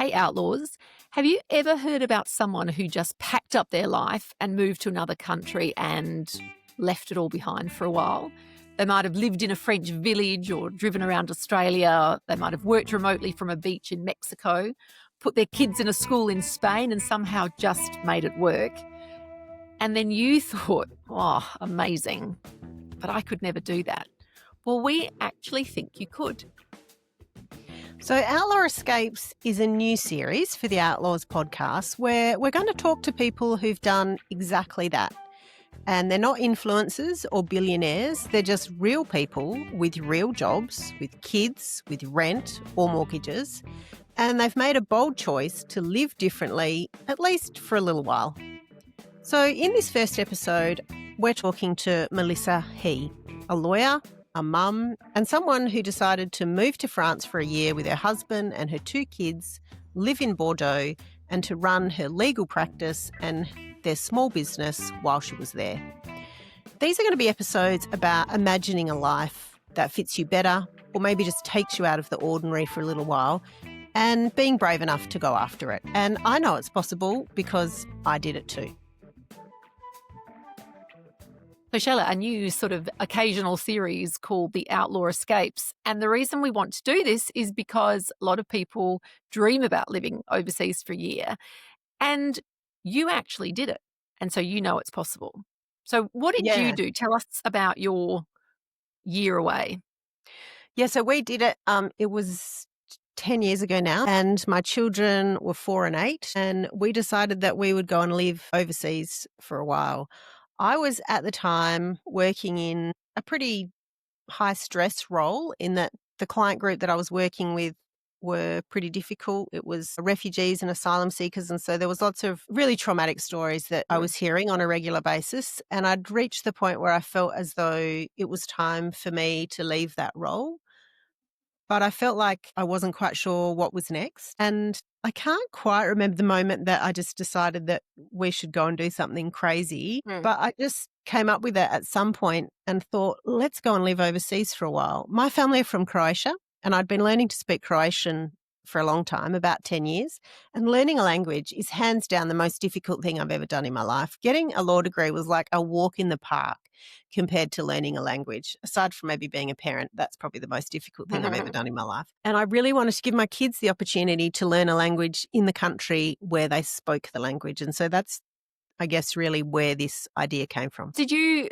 Hey, Outlaws, have you ever heard about someone who just packed up their life and moved to another country and left it all behind for a while? They might have lived in a French village or driven around Australia. They might have worked remotely from a beach in Mexico, put their kids in a school in Spain and somehow just made it work. And then you thought, oh, amazing, but I could never do that. Well, we actually think you could. So, Outlaw Escapes is a new series for the Outlaws podcast where we're going to talk to people who've done exactly that. And they're not influencers or billionaires, they're just real people with real jobs, with kids, with rent or mortgages. And they've made a bold choice to live differently, at least for a little while. So, in this first episode, we're talking to Melissa Hii, a lawyer, a mum, and someone who decided to move to France for a year with her husband and her 2 kids, live in Bordeaux, and to run her legal practice and their small business while she was there. These are going to be episodes about imagining a life that fits you better or maybe just takes you out of the ordinary for a little while and being brave enough to go after it. And I know it's possible because I did it too. So, Shayla, a new sort of occasional series called The Outlaw Escapes. And the reason we want to do this is because a lot of people dream about living overseas for a year. And you actually did it. And so you know it's possible. So what did you do? Tell us about your year away. Yeah, so we did it. It was 10 years ago now, and my children were 4 and 8, and we decided that we would go and live overseas for a while. I was at the time working in a pretty high stress role in that the client group that I was working with were pretty difficult. It was refugees and asylum seekers. And so there was lots of really traumatic stories that I was hearing on a regular basis. And I'd reached the point where I felt as though it was time for me to leave that role. But I felt like I wasn't quite sure what was next. And I can't quite remember the moment that I just decided that we should go and do something crazy. But I just came up with it at some point and thought, let's go and live overseas for a while. My family are from Croatia, and I'd been learning to speak Croatian for a long time, about 10 years. And learning a language is hands down the most difficult thing I've ever done in my life. Getting a law degree was like a walk in the park compared to learning a language. Aside from maybe being a parent, that's probably the most difficult thing I've ever done in my life. And I really wanted to give my kids the opportunity to learn a language in the country where they spoke the language. And so that's, I guess, really where this idea came from. Did you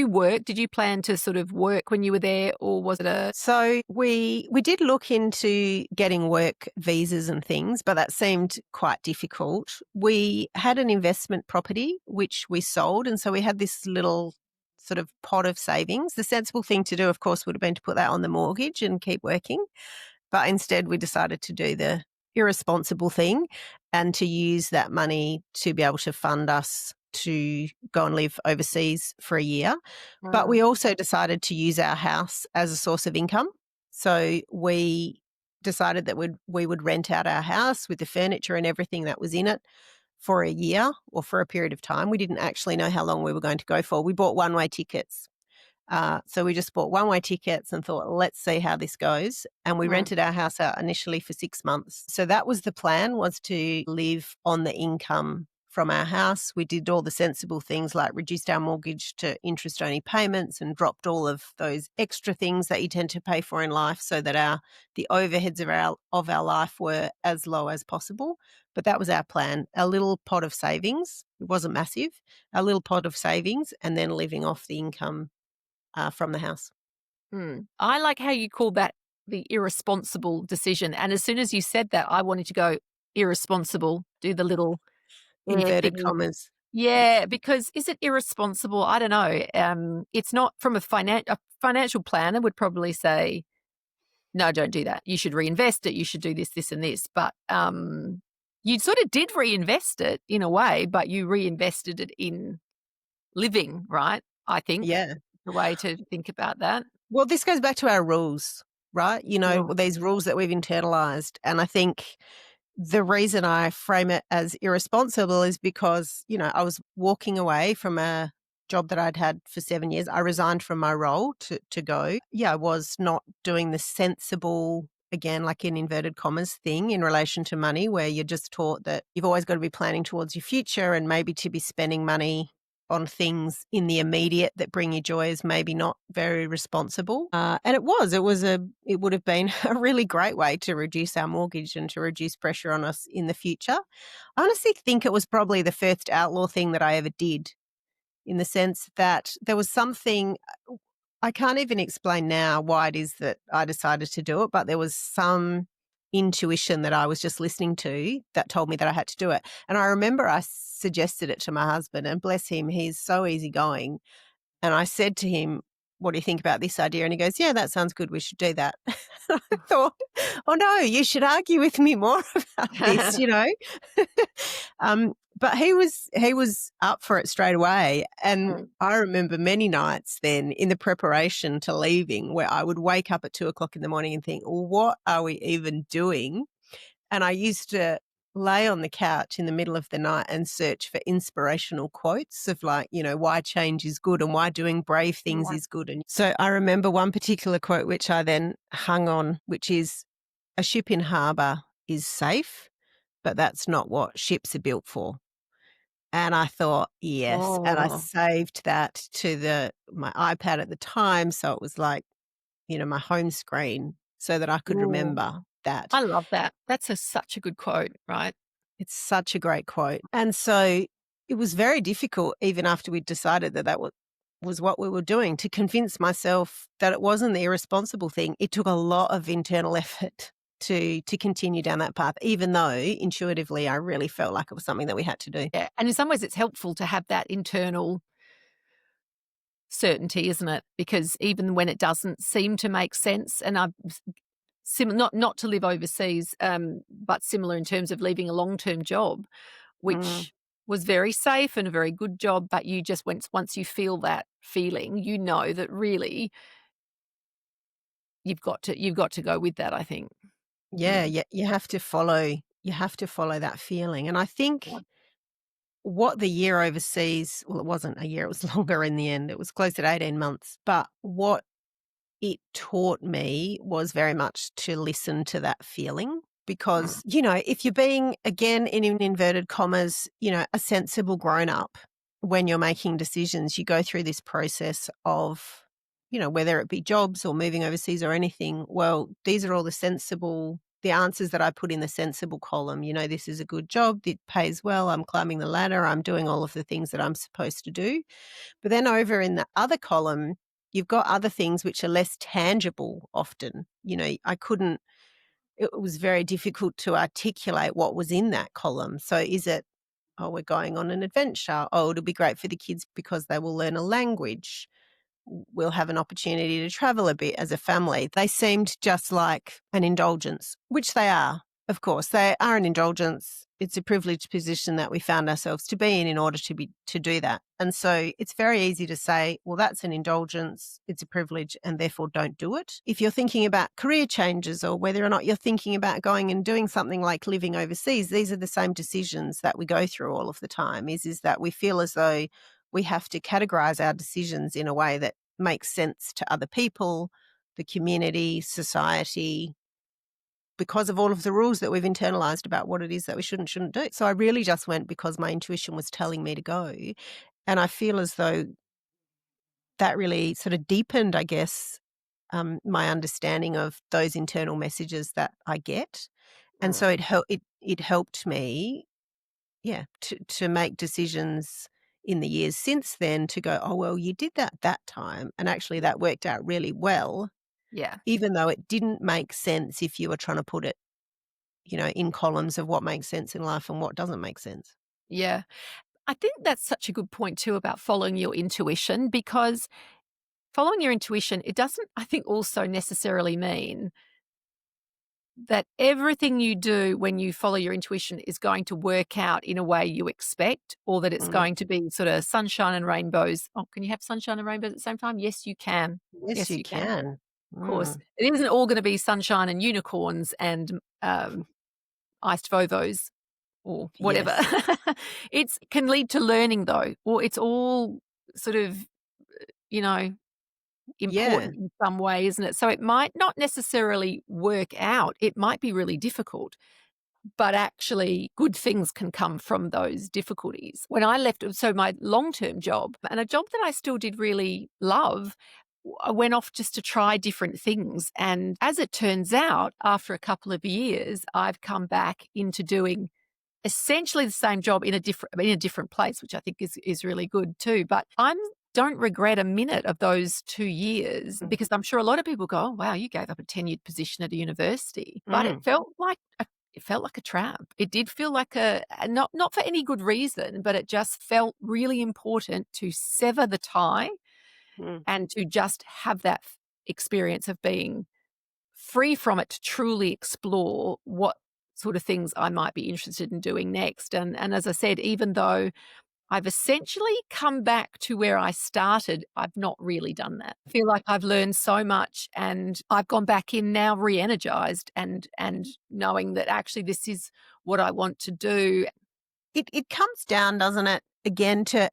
work? Did you plan to sort of work when you were there, or was it a... So we did look into getting work visas and things, but that seemed quite difficult. We had an investment property, which we sold. And so we had this little sort of pot of savings. The sensible thing to do, of course, would have been to put that on the mortgage and keep working. But instead, we decided to do the irresponsible thing and to use that money to be able to fund us to go and live overseas for a year. But we also decided to use our house as a source of income. So we decided that we would rent out our house with the furniture and everything that was in it for a year or for a period of time. We didn't actually know how long we were going to go for. We bought one-way tickets. So we just bought one-way tickets and thought, let's see how this goes. And we rented our house out initially for 6 months. So that was the plan, was to live on the income from our house. We did all the sensible things like reduced our mortgage to interest-only payments and dropped all of those extra things that you tend to pay for in life so that the overheads of our life were as low as possible. But that was our plan, a little pot of savings. It wasn't massive, a little pot of savings, and then living off the income from the house. I like how you call that the irresponsible decision. And as soon as you said that, I wanted to go irresponsible, do the little inverted commas. Yeah, because is it irresponsible? I don't know. It's not from a financial planner would probably say, no, don't do that. You should reinvest it. You should do this, this, and this. But you sort of did reinvest it in a way, but you reinvested it in living, right? I think. Yeah. The way to think about that. Well, this goes back to our rules, right? You know, these rules that we've internalized. And I think the reason I frame it as irresponsible is because, you know, I was walking away from a job that I'd had for 7 years. I resigned from my role to go. Yeah, I was not doing the sensible again, like an inverted commas thing in relation to money, where you're just taught that you've always got to be planning towards your future, and maybe to be spending money on things in the immediate that bring you joy is maybe not very responsible. And it would have been a really great way to reduce our mortgage and to reduce pressure on us in the future. I honestly think it was probably the first outlaw thing that I ever did, in the sense that there was something, I can't even explain now why it is that I decided to do it, but there was some intuition that I was just listening to that told me that I had to do it. And I remember I suggested it to my husband, and bless him, he's so easygoing. And I said to him, "What do you think about this idea?" And he goes, "Yeah, that sounds good. We should do that." I thought, "Oh no, you should argue with me more about this, you know." But he was up for it straight away. And I remember many nights then in the preparation to leaving where I would wake up at 2:00 in the morning and think, well, what are we even doing? And I used to lay on the couch in the middle of the night and search for inspirational quotes of, like, you know, why change is good and why doing brave things is good. And so I remember one particular quote which I then hung on, which is, "A ship in harbour is safe, but that's not what ships are built for." And I thought, yes. And I saved that to my iPad at the time. So it was like, you know, my home screen, so that I could remember that. I love that. That's such a good quote, right? It's such a great quote. And so it was very difficult, even after we'd decided that was what we were doing, to convince myself that it wasn't the irresponsible thing. It took a lot of internal effort to continue down that path, even though intuitively I really felt like it was something that we had to do. Yeah. And in some ways, it's helpful to have that internal certainty, isn't it? Because even when it doesn't seem to make sense, and I've not to live overseas, but similar in terms of leaving a long-term job, which was very safe and a very good job, but you just once you feel that feeling, you know that really you've got to go with that, I think. Yeah, you have to follow that feeling. And I think what the year overseas, well, it wasn't a year, it was longer in the end. It was closer to 18 months. But what it taught me was very much to listen to that feeling, because, you know, if you're being, again, in inverted commas, you know, a sensible grown up, when you're making decisions, you go through this process of, you know, whether it be jobs or moving overseas or anything, well, these are all the answers that I put in the sensible column. You know, this is a good job, it pays well, I'm climbing the ladder, I'm doing all of the things that I'm supposed to do. But then over in the other column, you've got other things which are less tangible often. You know, it was very difficult to articulate what was in that column. So is it, oh, we're going on an adventure. Oh, it'll be great for the kids because they will learn a language. We'll have an opportunity to travel a bit as a family. They seemed just like an indulgence, which they are. Of course, they are an indulgence. It's a privileged position that we found ourselves to be in order to do that. And so it's very easy to say, well, that's an indulgence, it's a privilege, and therefore don't do it. If you're thinking about career changes, or whether or not you're thinking about going and doing something like living overseas, these are the same decisions that we go through all of the time, is that we feel as though we have to categorize our decisions in a way that makes sense to other people, the community, society, because of all of the rules that we've internalized about what it is that we shouldn't do. So I really just went because my intuition was telling me to go. And I feel as though that really sort of deepened, I guess, my understanding of those internal messages that I get. And so it helped me, to make decisions in the years since then, to go, oh, well, you did that time. And actually that worked out really well. Yeah. Even though it didn't make sense if you were trying to put it, you know, in columns of what makes sense in life and what doesn't make sense. Yeah. I think that's such a good point too about following your intuition, because following your intuition, it doesn't, I think, also necessarily mean that everything you do when you follow your intuition is going to work out in a way you expect, or that it's going to be sort of sunshine and rainbows. Oh, can you have sunshine and rainbows at the same time? Yes, you can. Yes, you You can. can. Of course. It isn't all going to be sunshine and unicorns and iced Vovos or whatever. Yes. It can lead to learning though, or it's all sort of, you know, Yeah. important in some way, isn't it? So it might not necessarily work out. It might be really difficult, but actually good things can come from those difficulties. When I left, so my long-term job and a job that I still did really love, I went off just to try different things. And as it turns out, after a couple of years, I've come back into doing essentially the same job in a different place, which I think is really good too. But I don't regret a minute of those 2 years because I'm sure a lot of people go, "Oh, wow, you gave up a tenured position at a university." But Mm. it felt like a trap. It did feel like not for any good reason, but it just felt really important to sever the tie Mm. and to just have that experience of being free from it to truly explore what sort of things I might be interested in doing next. And as I said, even though I've essentially come back to where I started, I've not really done that. I feel like I've learned so much and I've gone back in now re-energized and knowing that actually this is what I want to do. It comes down, doesn't it, again to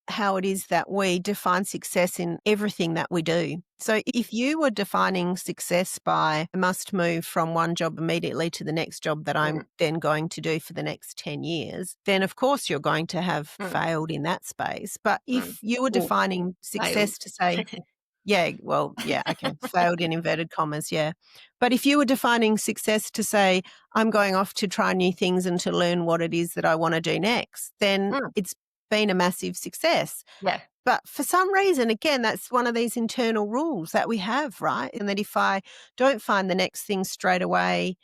how it is that we define success in everything that we do. So if you were defining success by I must move from one job immediately to the next job that I'm then going to do for the next 10 years, then of course you're going to have failed in that space. But if you were Or defining failed. success to say, yeah, well, yeah, okay, failed in inverted commas, yeah. But if you were defining success to say, I'm going off to try new things and to learn what it is that I want to do next, then it's been a massive success. Yeah. But for some reason, again, that's one of these internal rules that we have, right? And that if I don't find the next thing straight away,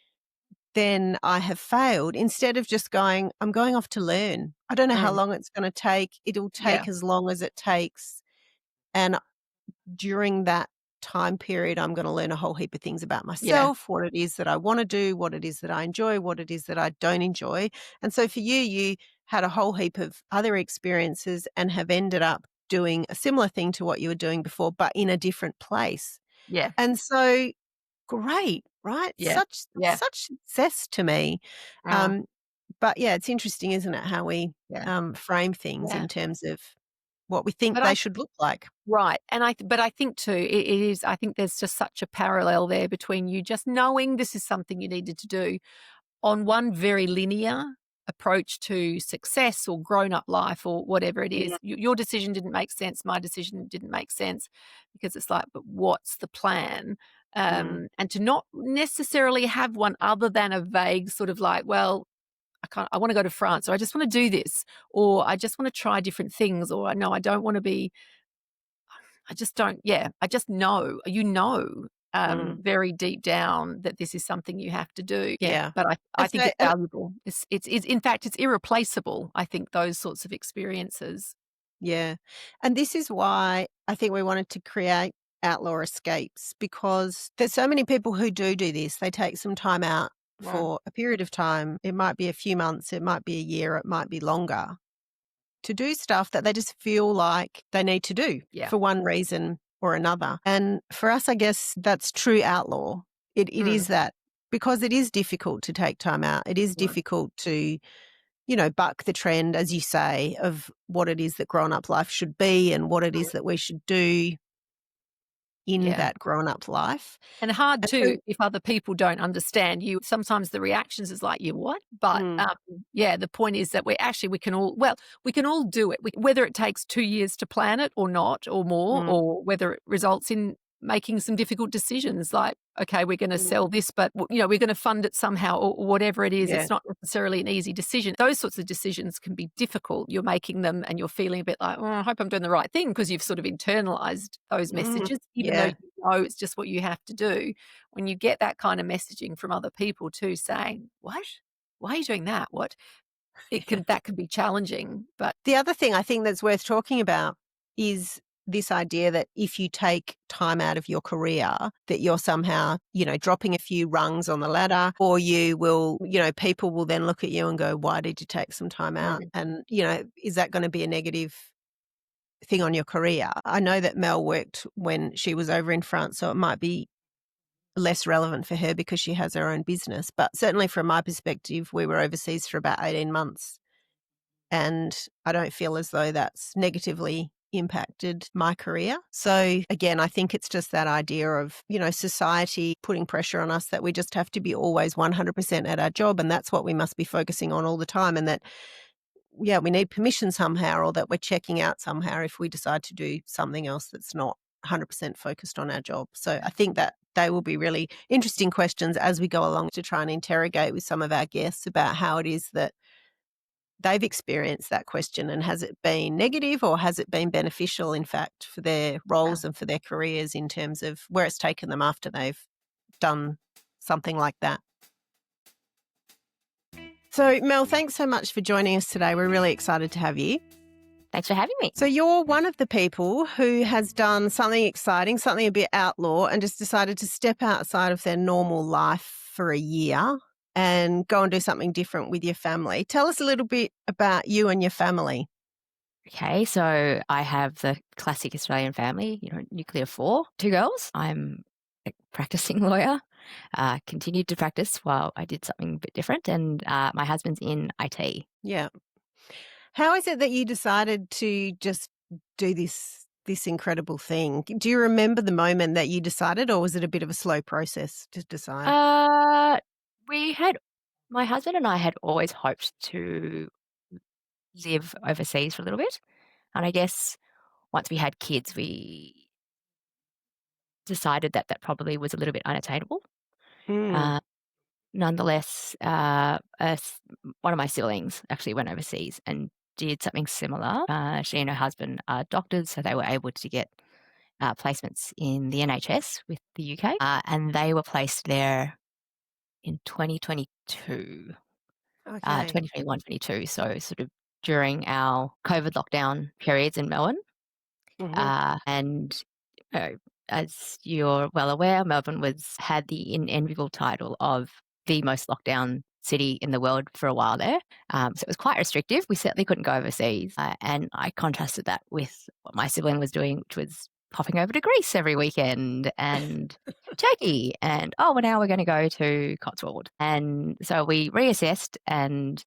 then I have failed. Instead of just going, I'm going off to learn. I don't know how long it's going to take. It'll Yeah. take as long as it takes. And during that time period, I'm going to learn a whole heap of things about myself, what it is that I want to do, what it is that I enjoy, what it is that I don't enjoy. And so for you, you had a whole heap of other experiences and have ended up doing a similar thing to what you were doing before, but in a different place. Yeah. And so great, right? Yeah. Yeah. Such success to me. Uh, But yeah, it's interesting, isn't it, how we yeah. frame things Yeah. in terms of what we think But they should look like. right, and but I think too, it is I think there's just such a parallel there between you just knowing this is something you needed to do on one very linear approach to success or grown-up life or whatever it is. Your decision didn't make sense, my decision didn't make sense because it's like, but what's the plan? And to not necessarily have one other than a vague sort of like, well, I want to go to France, or I just want to do this, or I just want to try different things, or no, I don't want to be I just don't I just know, Mm. very deep down that this is something you have to do. Yeah, Yeah. but I And think so it's valuable. It's in fact, it's irreplaceable, I think, those sorts of experiences. yeah. And this is why I think we wanted to create Outlaw Escapes, because there's so many people who do this. They take some time out Wow. for a period of time. It might be a few months, it might be a year, it might be longer, to do stuff that they just feel like they need to do Yeah. for one reason or another. And for us, I guess that's true outlaw. It is that, because it is difficult to take time out. It is difficult to, buck the trend, as you say, of what it is that grown up life should be and what it is that we should do in Yeah. that grown up life. And hard And so, too if other people don't understand you. Sometimes the reactions is like, "You what?" But, mm, the point is that we can all do it. Whether it takes 2 years to plan it or not or more, mm, or whether it results in making some difficult decisions like, "Okay, we're gonna sell this, but, we're gonna fund it somehow," or whatever it is. yeah, It's not necessarily an easy decision. Those sorts of decisions can be difficult. You're making them and you're feeling a bit like, "Oh, I hope I'm doing the right thing," because you've sort of internalized those messages, even though yeah. you know it's just what you have to do. When you get that kind of messaging from other people too saying, "What? Why are you doing that? What?" That can be challenging, but The other thing I think that's worth talking about is this idea that if you take time out of your career, that you're somehow, dropping a few rungs on the ladder, or you will, people will then look at you and go, why did you take some time out? And, is that going to be a negative thing on your career? I know that Mel worked when she was over in France, so it might be less relevant for her because she has her own business. But certainly from my perspective, we were overseas for about 18 months. And I don't feel as though that's negatively impacted my career. So again, I think it's just that idea of, society putting pressure on us that we just have to be always 100% at our job, and that's what we must be focusing on all the time, and that, we need permission somehow, or that we're checking out somehow if we decide to do something else that's not 100% focused on our job. So I think that they will be really interesting questions as we go along to try and interrogate with some of our guests about how it is that they've experienced that question, and has it been negative or has it been beneficial, in fact, for their roles and for their careers in terms of where it's taken them after they've done something like that. So, Mel, thanks so much for joining us today. We're really excited to have you. Thanks for having me. So you're one of the people who has done something exciting, something a bit outlaw, and just decided to step outside of their normal life for a year and go and do something different with your family. Tell us a little bit about you and your family. Okay, so I have the classic Australian family, nuclear 4, 2 girls. I'm a practicing lawyer, continued to practice while I did something a bit different, and my husband's in IT. Yeah. How is it that you decided to just do this incredible thing? Do you remember the moment that you decided, or was it a bit of a slow process to decide? My husband and I had always hoped to live overseas for a little bit. And I guess once we had kids, we decided that that probably was a little bit unattainable. Nonetheless, one of my siblings actually went overseas and did something similar. She and her husband are doctors, so they were able to get placements in the NHS with the UK, and they were placed there in 2022, Okay. 2021, 22, so sort of during our COVID lockdown periods in Melbourne. And as you're well aware, Melbourne had the enviable title of the most lockdown city in the world for a while there. So it was quite restrictive. We certainly couldn't go overseas. And I contrasted that with what my sibling was doing, which was popping over to Greece every weekend and Turkey. And, well, now we're going to go to Cotswold. And so we reassessed, and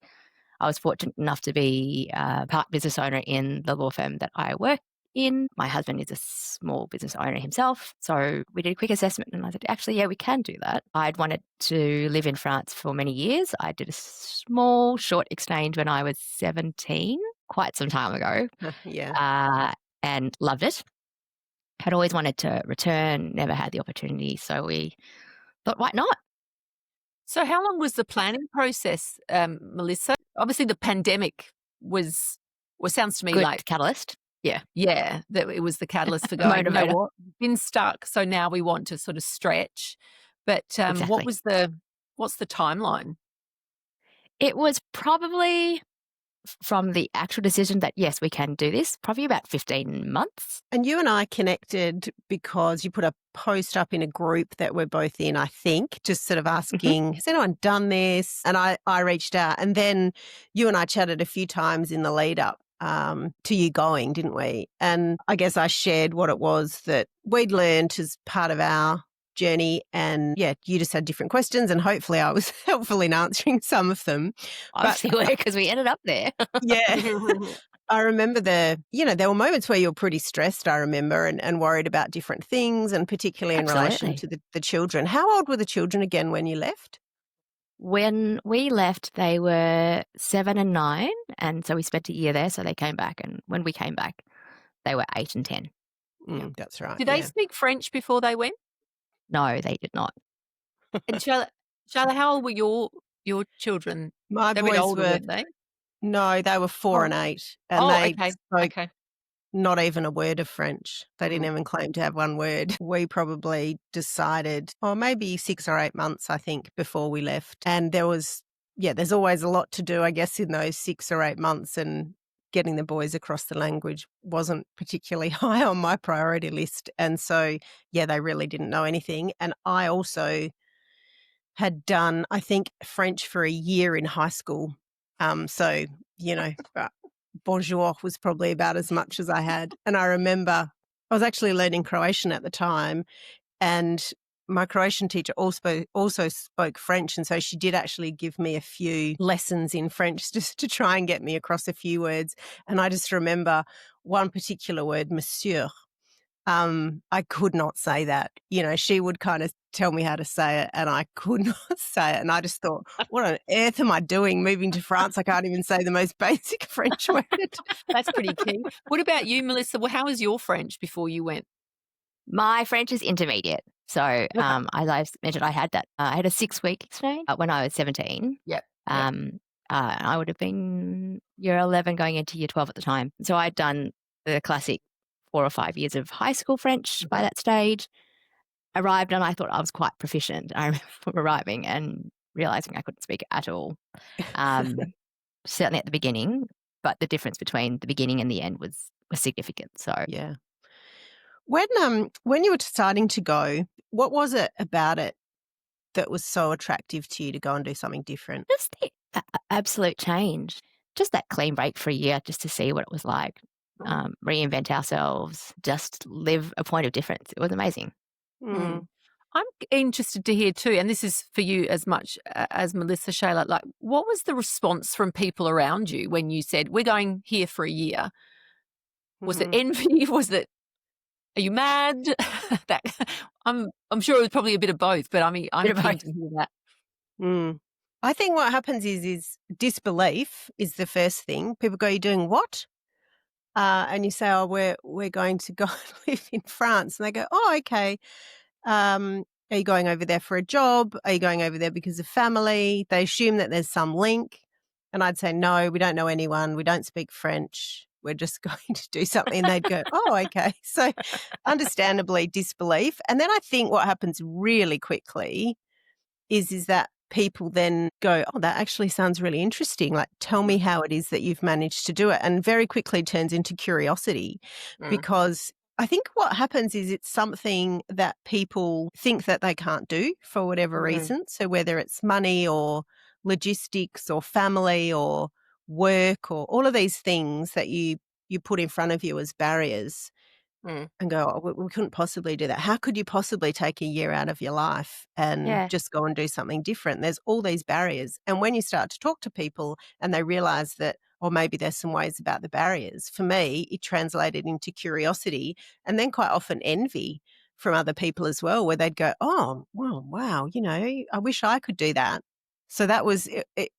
I was fortunate enough to be part business owner in the law firm that I work in. My husband is a small business owner himself. So we did a quick assessment, and I said, actually, yeah, we can do that. I'd wanted to live in France for many years. I did a small, short exchange when I was 17, quite some time ago. And loved it. Had always wanted to return, never had the opportunity. So we thought, why not? So how long was the planning process, Melissa? Obviously the pandemic sounds to me Good like catalyst. Yeah. Yeah, that it was the catalyst for going, you know what, been stuck, so now we want to sort of stretch. But Exactly. what's the timeline? It was probably from the actual decision that, yes, we can do this, probably about 15 months. And you and I connected because you put a post up in a group that we're both in, I think, just sort of asking, has anyone done this? And I reached out, and then you and I chatted a few times in the lead up to you going, didn't we? And I guess I shared what it was that we'd learned as part of our journey, and you just had different questions, and hopefully I was helpful in answering some of them. Obviously, because we ended up there. I remember there were moments where you were pretty stressed, I remember, and worried about different things, and particularly in relation to the children. How old were the children again when you left? When we left, they were 7 and 9, and so we spent a year there, so they came back, and when we came back, they were 8 and 10. That's right. Did they speak French before they went? No, they did not. And Shayla, how old were your children? My They boys were older, were, weren't they? No, they were 4 and 8, and they spoke not even a word of French. They didn't even claim to have one word. We probably decided, maybe 6 or 8 months, I think, before we left. And there's always a lot to do, I guess, in those 6 or 8 months, and getting the boys across the language wasn't particularly high on my priority list. And so, they really didn't know anything. And I also had done, I think, French for a year in high school. Bonjour was probably about as much as I had. And I remember I was actually learning Croatian at the time, and my Croatian teacher also spoke French, and so she did actually give me a few lessons in French just to try and get me across a few words. And I just remember one particular word, monsieur. I could not say that. You know, she would kind of tell me how to say it and I could not say it. And I just thought, what on earth am I doing moving to France? I can't even say the most basic French word. That's pretty key. What about you, Melissa? Well, how was your French before you went? My French is intermediate. So, as I mentioned, I had a 6-week exchange when I was 17. Yep. I would have been year 11 going into year 12 at the time. So I'd done the classic 4 or 5 years of high school French by that stage. Arrived and I thought I was quite proficient. I remember arriving and realizing I couldn't speak at all. Certainly at the beginning, but the difference between the beginning and the end was significant. So yeah. When you were starting to go, what was it about it that was so attractive to you to go and do something different? just the absolute change, just that clean break for a year, just to see what it was like, reinvent ourselves, just live a point of difference. It was amazing. Mm. I'm interested to hear too, and this is for you as much as Melissa, Shayla, like what was the response from people around you when you said, we're going here for a year? Was it envy? Was it, are you mad? That I'm sure it was probably a bit of both, but I mean, I'm keen to hear that. I think what happens is disbelief is the first thing. People go, "You're doing what?" And you say, "Oh, we're going to go live in France," and they go, "Oh, okay. Are you going over there for a job? Are you going over there because of family?" They assume that there's some link, and I'd say, "No, we don't know anyone. We don't speak French. We're just going to do something." And they'd go, "Oh, okay." So, understandably, disbelief. And then I think what happens really quickly is that people then go, "Oh, that actually sounds really interesting. Like, tell me how it is that you've managed to do it." And very quickly turns into curiosity because I think what happens is it's something that people think that they can't do for whatever reason. So whether it's money or logistics or family or work or all of these things that you put in front of you as barriers, and go, "Oh, we couldn't possibly do that. How could you possibly take a year out of your life and just go and do something different?" There's all these barriers. And when you start to talk to people and they realize that, or maybe there's some ways about the barriers, for me, it translated into curiosity and then quite often envy from other people as well, where they'd go, "Oh, well, wow, you know, I wish I could do that." So that was it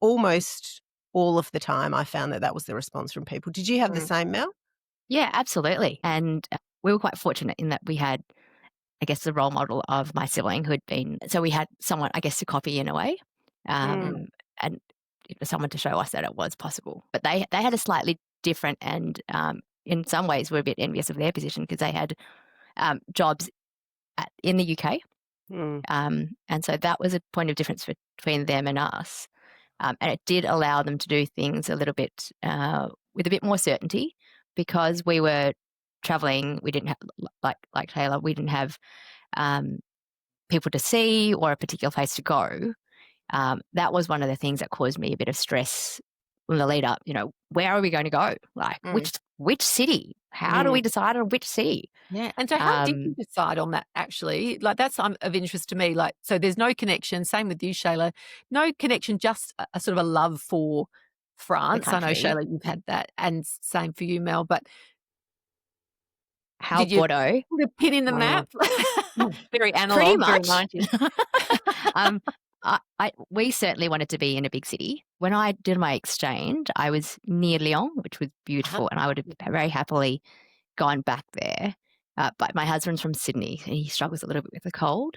almost all of the time I found that was the response from people. Did you have the same, Mel? Yeah, absolutely. And we were quite fortunate in that we had, I guess, the role model of my sibling who had been, so we had someone, I guess, to copy in a way, and someone to show us that it was possible. But they had a slightly different and in some ways we're a bit envious of their position because they had jobs in the UK. And so that was a point of difference between them and us. And it did allow them to do things a little bit with a bit more certainty because we were traveling. We didn't have, like Taylor, we didn't have people to see or a particular place to go. That was one of the things that caused me a bit of stress in the lead up. You know, where are we going to go? Like which city? How do we decide on which city? Yeah. And so how did you decide on that actually? Like that's of interest to me. Like, so there's no connection. Same with you, Shayla. No connection, just a sort of a love for France. I know, Shayla, you've had that. And same for you, Mel. But how did you Bordeaux? put a pin in the map? Very analog, pretty much. Very 90s. We certainly wanted to be in a big city. When I did my exchange, I was near Lyon, which was beautiful, and I would have very happily gone back there. But my husband's from Sydney, and he struggles a little bit with the cold.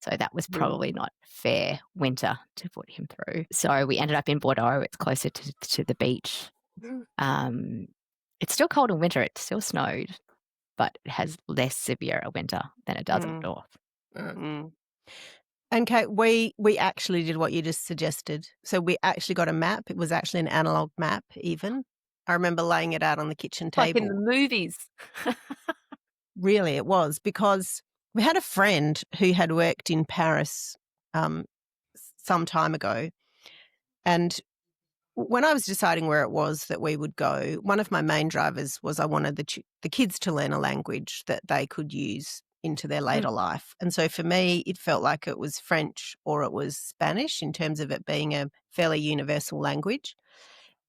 So that was probably not fair winter to put him through. So we ended up in Bordeaux. It's closer to the beach. It's still cold in winter. It still snowed, but it has less severe a winter than it does up north. And Kate, we actually did what you just suggested. So we actually got a map. It was actually an analog map even. I remember laying it out on the kitchen table. Like in the movies. Really, it was, because we had a friend who had worked in Paris some time ago. And when I was deciding where it was that we would go, one of my main drivers was I wanted the kids to learn a language that they could use into their later life. And so for me, it felt like it was French or it was Spanish in terms of it being a fairly universal language.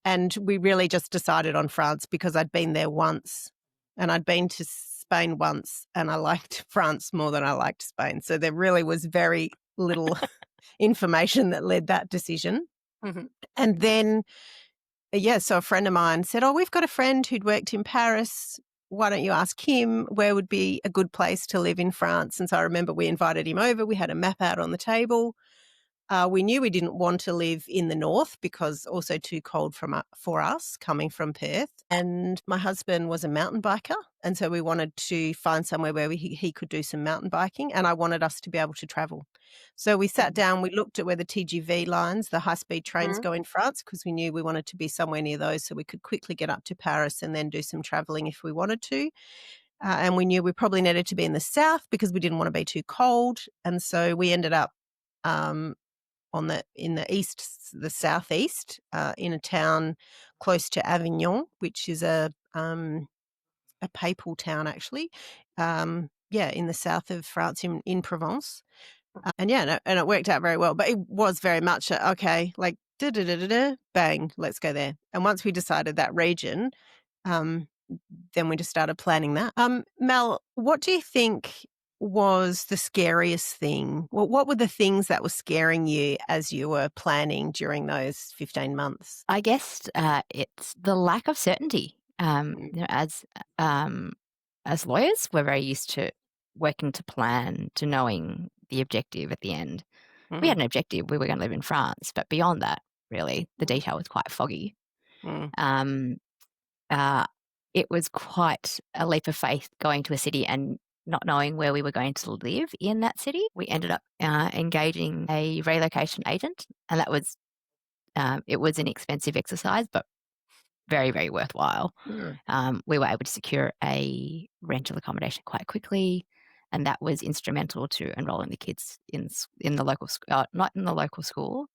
And we really just decided on France because I'd been there once and I'd been to Spain once and I liked France more than I liked Spain. So there really was very little information that led that decision. Mhm. And then, so a friend of mine said, "Oh, we've got a friend who'd worked in Paris. Why don't you ask him where would be a good place to live in France?" And so I remember we invited him over. We had a map out on the table. We knew we didn't want to live in the north because also too cold for us coming from Perth. And my husband was a mountain biker. And so we wanted to find somewhere where he could do some mountain biking. And I wanted us to be able to travel. So we sat down, we looked at where the TGV lines, the high-speed trains go in France, because we knew we wanted to be somewhere near those so we could quickly get up to Paris and then do some traveling if we wanted to. And we knew we probably needed to be in the south because we didn't want to be too cold. And so we ended up in the east, the southeast, in a town close to Avignon, which is a papal town actually. In the south of France, in Provence, and it worked out very well. But it was very much like bang, let's go there. And once we decided that region, then we just started planning that. Mel, what do you think was the scariest thing? Well, what were the things that were scaring you as you were planning during those 15 months? I guess it's the lack of certainty. As lawyers, we're very used to working to plan, to knowing the objective at the end. We had an objective. We were going to live in France, but beyond that, really, the detail was quite foggy. It was quite a leap of faith going to a city and not knowing where we were going to live in that city. We ended up engaging a relocation agent, and that was it was an expensive exercise, but very, very worthwhile. We were able to secure a rental accommodation quite quickly, and that was instrumental to enrolling the kids in the local not in the local school,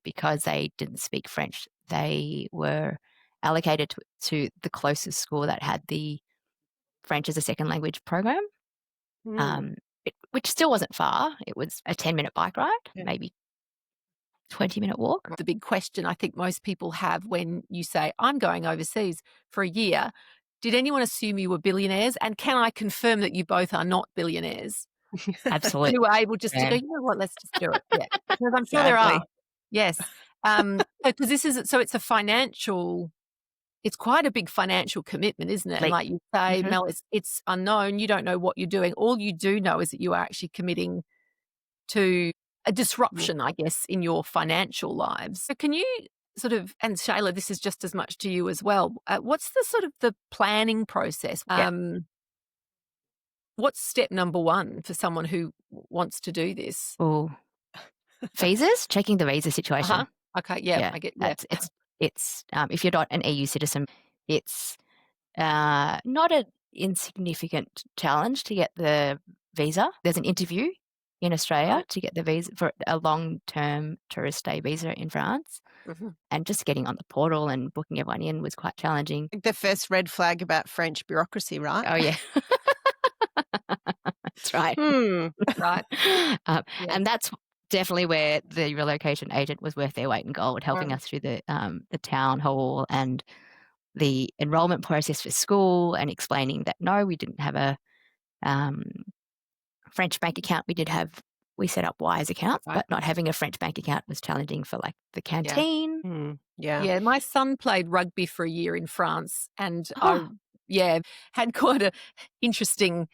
because they didn't speak French. They were allocated to the closest school that had the French as a second language program, which still wasn't far. It was a 10-minute bike ride, maybe 20-minute walk. The big question I think most people have when you say, I'm going overseas for a year, did anyone assume you were billionaires? And can I confirm that you both are not billionaires? Absolutely. You were able just to go, you know what, let's just do it. Yeah, because I'm sure there are. Yes. Because it's a financial, it's quite a big financial commitment, isn't it? And like you say, Mel, it's unknown. You don't know what you're doing. All you do know is that you are actually committing to a disruption, I guess, in your financial lives. So can you sort of, and Shayla, this is just as much to you as well. What's the sort of the planning process? What's step number one for someone who wants to do this? Oh, visas, checking the visa situation. Okay, yeah, I get that. It's if you're not an EU citizen, it's not an insignificant challenge to get the visa. There's an interview in Australia to get the visa for a long-term tourist stay visa in France. And just getting on the portal and booking everyone in was quite challenging. The first red flag about French bureaucracy, right? Oh, yeah. That's right. Right. And that's definitely where the relocation agent was worth their weight in gold, helping us through the town hall and the enrolment process for school, and explaining that no, we didn't have a French bank account. We set up Wise accounts, but not having a French bank account was challenging for like the canteen. Yeah. My son played rugby for a year in France, and had quite a interesting,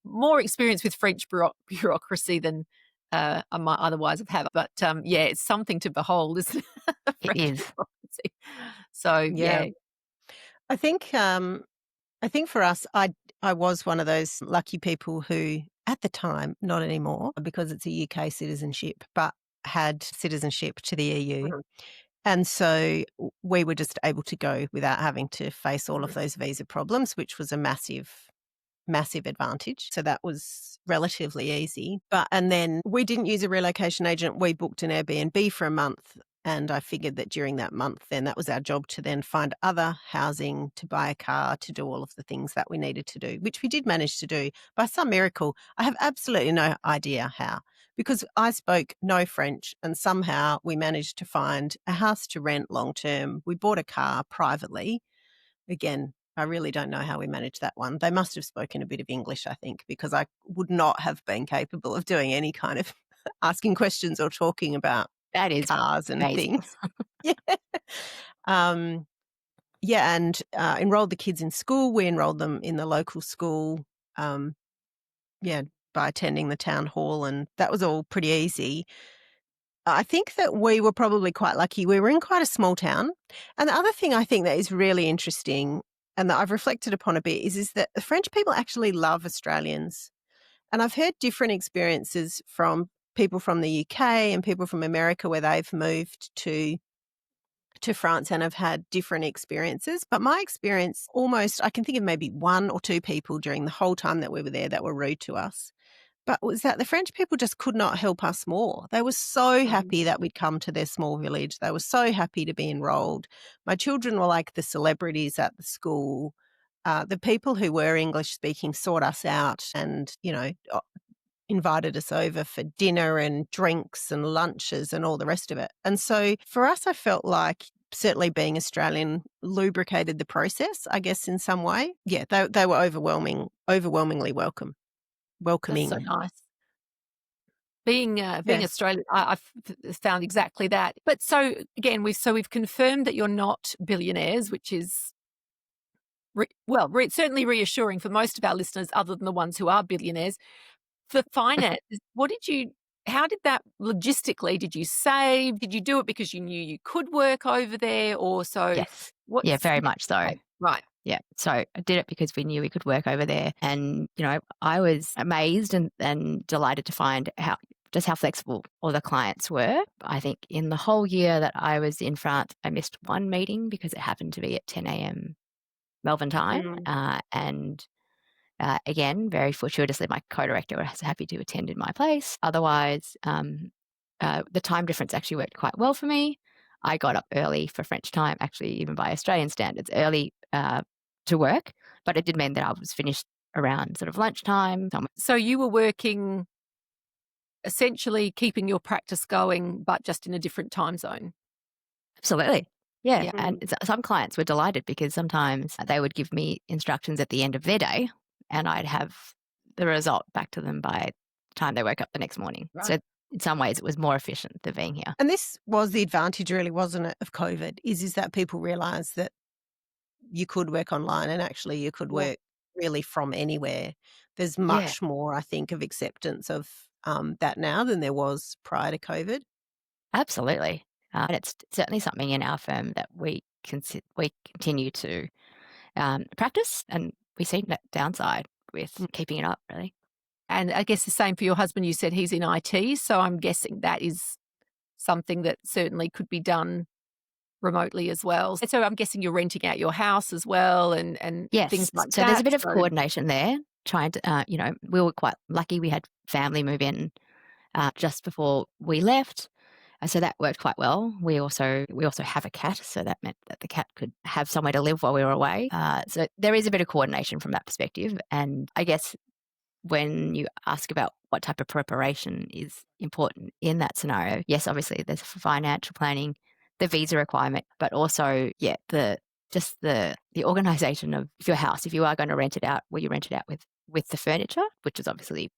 more experience with French bureaucracy than I might otherwise have had. But it's something to behold, isn't it? It is. Bureaucracy. So I think for us, I was one of those lucky people who, at the time, not anymore, because it's a UK citizenship, but had citizenship to the EU. And so we were just able to go without having to face all of those visa problems, which was a massive advantage. So that was relatively easy. And then we didn't use a relocation agent. We booked an Airbnb for a month. And I figured that during that month, then that was our job to then find other housing, to buy a car, to do all of the things that we needed to do, which we did manage to do by some miracle. I have absolutely no idea how, because I spoke no French, and somehow we managed to find a house to rent long term. We bought a car privately. Again, I really don't know how we managed that one. They must have spoken a bit of English, I think, because I would not have been capable of doing any kind of asking questions or talking about That is cars and amazing. things. Yeah. Yeah, and enrolled the kids in school. We enrolled them in the local school, yeah, by attending the town hall, and that was all pretty easy. I think that we were probably quite lucky. We were in quite a small town. And the other thing I think that is really interesting and that I've reflected upon a bit is that the French people actually love Australians. And I've heard different experiences from people from the UK and people from America where they've moved to France and have had different experiences. But my experience almost, I can think of maybe one or two people during the whole time that we were there that were rude to us. But was that the French people just could not help us more. They were so happy that we'd come to their small village. They were so happy to be enrolled. My children were like the celebrities at the school. The people who were English speaking sought us out and, invited us over for dinner and drinks and lunches and all the rest of it. And so for us, I felt like certainly being Australian lubricated the process, I guess, in some way. Yeah, they were overwhelmingly welcoming. That's so nice. Being Australian, I've found exactly that. But so again, we've confirmed that you're not billionaires, which is certainly reassuring for most of our listeners, other than the ones who are billionaires. For finances, how did that logistically, did you save? Did you do it because you knew you could work over there or so? Yes. Yeah, very much so. Okay, right. Yeah. So I did it because we knew we could work over there. And, I was amazed and delighted to find how flexible all the clients were. I think in the whole year that I was in France, I missed one meeting because it happened to be at 10 a.m. Melbourne time. And again, very fortuitously, my co-director was happy to attend in my place. Otherwise, the time difference actually worked quite well for me. I got up early for French time, actually, even by Australian standards, early to work, but it did mean that I was finished around sort of lunchtime. So you were working, essentially keeping your practice going, but just in a different time zone. Absolutely. Yeah. And some clients were delighted because sometimes they would give me instructions at the end of their day and I'd have the result back to them by the time they woke up the next morning. Right. So in some ways it was more efficient than being here. And this was the advantage really, wasn't it, of COVID, is that people realised that you could work online and actually you could work really from anywhere. There's much more, I think, of acceptance of that now than there was prior to COVID. Absolutely. And it's certainly something in our firm that we continue to practice, and we see no downside with keeping it up, really. And I guess the same for your husband. You said he's in IT, so I'm guessing that is something that certainly could be done remotely as well. So I'm guessing you're renting out your house as well and yes. things like that. So there's a bit of coordination there. Trying to, we were quite lucky. We had family move in just before we left. So that worked quite well. We also have a cat, so that meant that the cat could have somewhere to live while we were away. So there is a bit of coordination from that perspective. And I guess when you ask about what type of preparation is important in that scenario, yes, obviously there's financial planning, the visa requirement, but also, the organisation of your house. If you are going to rent it out, will you rent it out with the furniture, which is obviously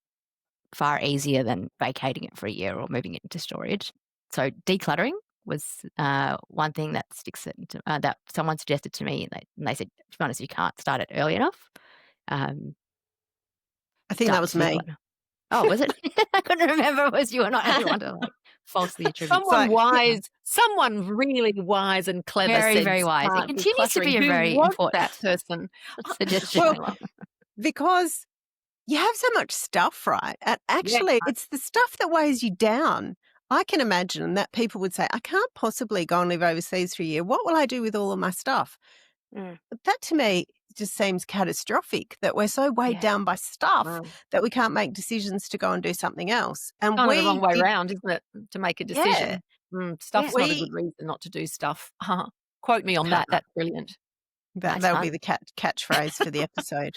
far easier than vacating it for a year or moving it into storage. So decluttering was one thing that sticks that someone suggested to me, and they said, to be honest, you can't start it early enough. I think that was me. Oh, was it? I couldn't remember. It was you or not. I didn't want to falsely attribute. Someone really wise and clever. Very, very wise. It continues to be a very important that person. suggestion. Well, because you have so much stuff, right? And actually, it's the stuff that weighs you down. I can imagine that people would say, I can't possibly go and live overseas for a year. What will I do with all of my stuff? That to me just seems catastrophic, that we're so weighed down by stuff that we can't make decisions to go and do something else. And kind of the wrong way around, isn't it, to make a decision? Stuff's not a good reason not to do stuff. Quote me on that. That's brilliant. That'll be the catchphrase for the episode.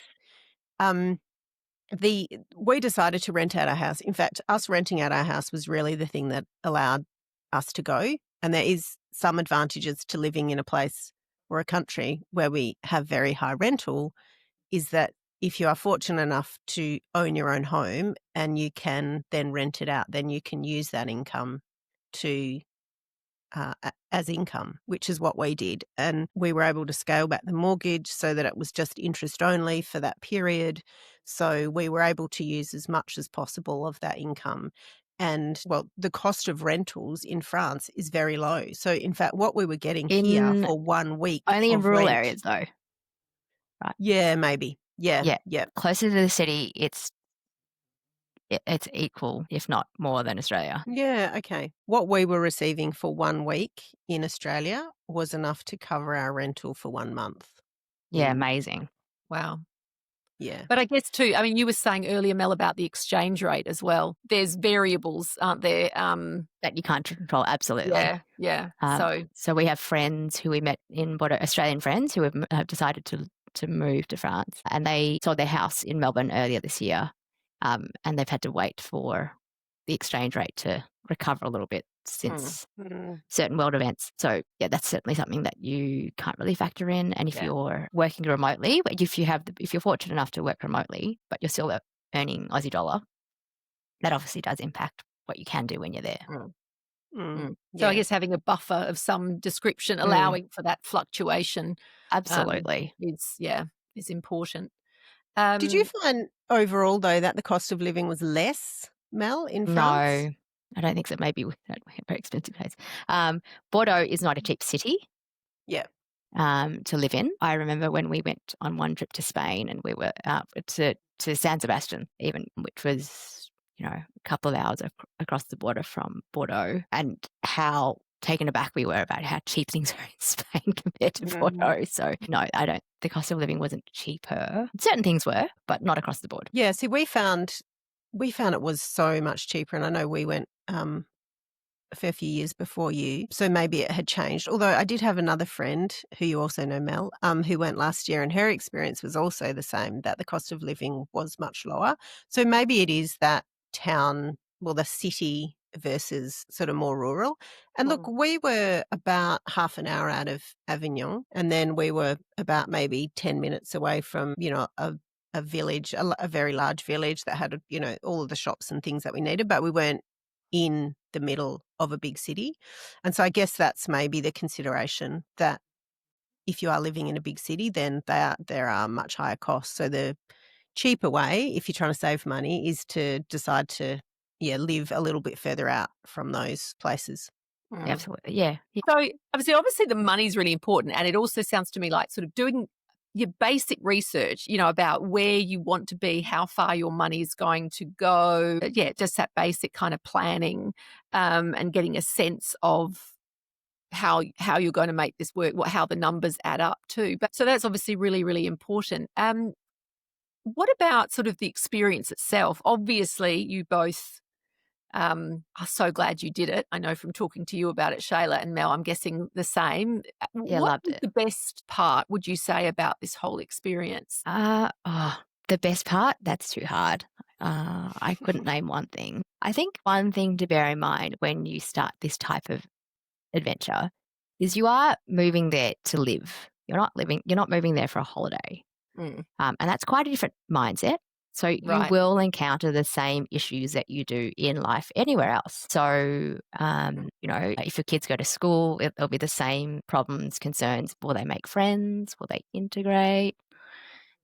we decided to rent out our house. In fact, us renting out our house was really the thing that allowed us to go. And there is some advantages to living in a place or a country where we have very high rental, is that if you are fortunate enough to own your own home and you can then rent it out, then you can use that income to as income, which is what we did. And we were able to scale back the mortgage so that it was just interest only for that period. So we were able to use as much as possible of that income. And, well, the cost of rentals in France is very low. So, in fact, what we were getting here In for 1 week only in of rural rent, areas, though. Right. yeah, maybe. Yeah. Closer to the city, it's equal, if not more than Australia. Yeah, okay. What we were receiving for 1 week in Australia was enough to cover our rental for 1 month. Yeah, amazing. Wow. Yeah. But I guess too, I mean, you were saying earlier, Mel, about the exchange rate as well. There's variables, aren't there? That you can't control, absolutely. Yeah. So we have friends who we met in Bordeaux, Australian friends who have decided to move to France, and they sold their house in Melbourne earlier this year, and they've had to wait for the exchange rate to recover a little bit since certain world events. So yeah, that's certainly something that you can't really factor in. And if you're working remotely, if you're fortunate enough to work remotely, but you're still earning Aussie dollar, that obviously does impact what you can do when you're there. So I guess having a buffer of some description, allowing for that fluctuation, absolutely, is important. Did you find overall, though, that the cost of living was less, Mel, in France? No, I don't think so. Maybe with that very expensive place. Bordeaux is not a cheap city. Yeah. To live in. I remember when we went on one trip to Spain and we were to San Sebastian, even, which was a couple of hours across the border from Bordeaux, and how taken aback we were about how cheap things are in Spain compared to Bordeaux. So no, the cost of living wasn't cheaper. Certain things were, but not across the board. Yeah, see, we found it was so much cheaper, and I know we went a fair few years before you, so maybe it had changed. Although I did have another friend who you also know, Mel, who went last year, and her experience was also the same, that the cost of living was much lower. So maybe it is that town, well, the city versus sort of more rural. And look, we were about half an hour out of Avignon, and then we were about maybe 10 minutes away from, a village, a very large village that had, all of the shops and things that we needed, but we weren't in the middle of a big city. And so I guess that's maybe the consideration, that if you are living in a big city, then there are much higher costs. So the cheaper way, if you're trying to save money, is to decide to live a little bit further out from those places. Absolutely, yeah. So obviously the money's really important, and it also sounds to me like sort of doing your basic research, about where you want to be, how far your money is going to go. Yeah, just that basic kind of planning, and getting a sense of how you're going to make this work, how the numbers add up to. But so that's obviously really, really important. What about sort of the experience itself? Obviously, you both are so glad you did it. I know from talking to you about it, Shayla and Mel, I'm guessing the same. Yeah, what loved was it. the best part, would you say, about this whole experience? The best part? That's too hard. I couldn't name one thing. I think one thing to bear in mind when you start this type of adventure is you are moving there to live. You're not moving there for a holiday. And that's quite a different mindset. So you will encounter the same issues that you do in life anywhere else. So, if your kids go to school, there'll be the same problems, concerns. Will they make friends? Will they integrate?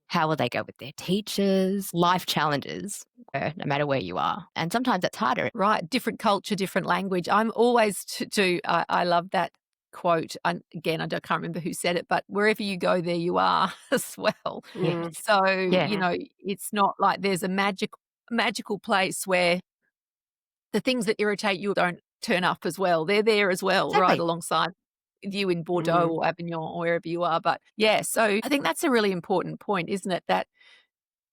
How will they go with their teachers? Life challenges, no matter where you are. And sometimes that's harder. Right. Different culture, different language. I'm always I love that quote. And again, can't remember who said it, but wherever you go, there you are as well. Yeah. So, it's not like there's a magical place where the things that irritate you don't turn up as well. They're there as well, Exactly. right alongside with you in Bordeaux or Avignon or wherever you are. But yeah, so I think that's a really important point, isn't it? That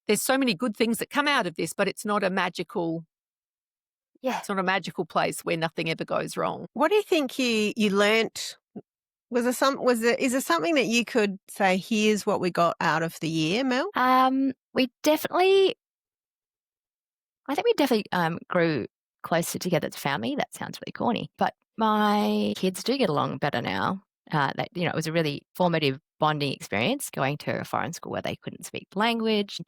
there's so many good things that come out of this, but it's not a magical it's not a magical place where nothing ever goes wrong. What do you think you learnt? Is there something that you could say, here's what we got out of the year, Mel? We definitely I think we definitely grew closer together as a family. That sounds really corny, but my kids do get along better now. It was a really formative bonding experience going to a foreign school where they couldn't speak the language.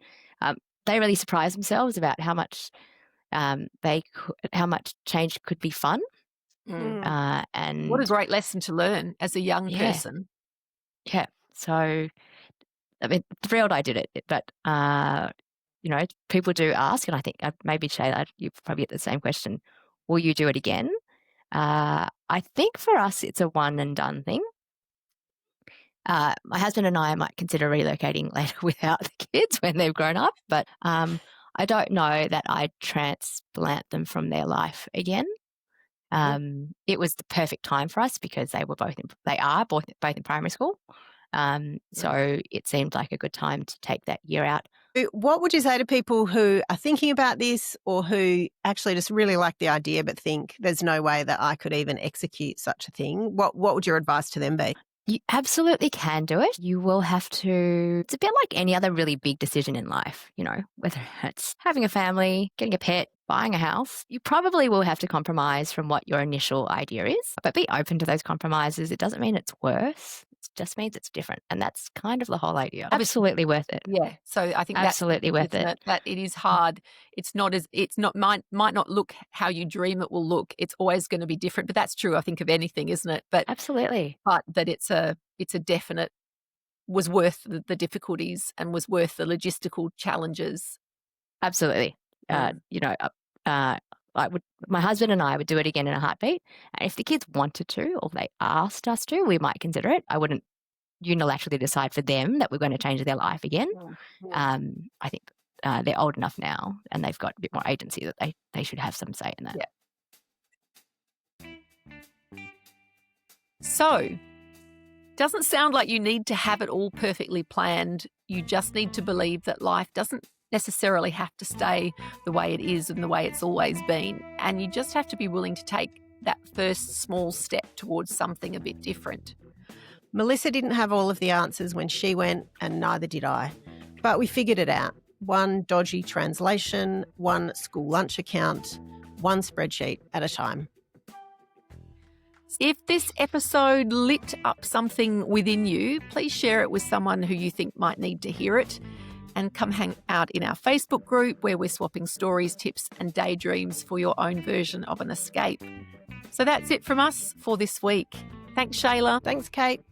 They really surprised themselves about how much how much change could be fun. And what a great lesson to learn as a young yeah, person. yeah. So, I mean, thrilled I did it, but people do ask, and I think maybe Shayla, you probably get the same question: will you do it again? I think for us, it's a one and done thing. My husband and I might consider relocating later without the kids when they've grown up, but I don't know that I'd transplant them from their life again. It was the perfect time for us because they are both in primary school. So it seemed like a good time to take that year out. What would you say to people who are thinking about this or who actually just really like the idea but think there's no way that I could even execute such a thing? What would your advice to them be? You absolutely can do it. You will have to, it's a bit like any other really big decision in life, whether it's having a family, getting a pet, buying a house. You probably will have to compromise from what your initial idea is, but be open to those compromises. It doesn't mean it's worse. It just means it's different. And that's kind of the whole idea. Absolutely worth it. Yeah. So I think absolutely that's worth it. That it is hard. Might not look how you dream it will look. It's always going to be different. But that's true, I think, of anything, isn't it? But absolutely. But that it's a definite, was worth the difficulties and was worth the logistical challenges. Absolutely. My husband and I would do it again in a heartbeat. And if the kids wanted to, or they asked us to, we might consider it. I wouldn't unilaterally decide for them that we're going to change their life again. I think they're old enough now and they've got a bit more agency that they should have some say in that. Yeah. So, doesn't sound like you need to have it all perfectly planned. You just need to believe that life doesn't necessarily have to stay the way it is and the way it's always been. And you just have to be willing to take that first small step towards something a bit different. Melissa didn't have all of the answers when she went, and neither did I. But we figured it out. One dodgy translation, one school lunch account, one spreadsheet at a time. If this episode lit up something within you, please share it with someone who you think might need to hear it. And come hang out in our Facebook group where we're swapping stories, tips and daydreams for your own version of an escape. So that's it from us for this week. Thanks, Shayla. Thanks, Kate.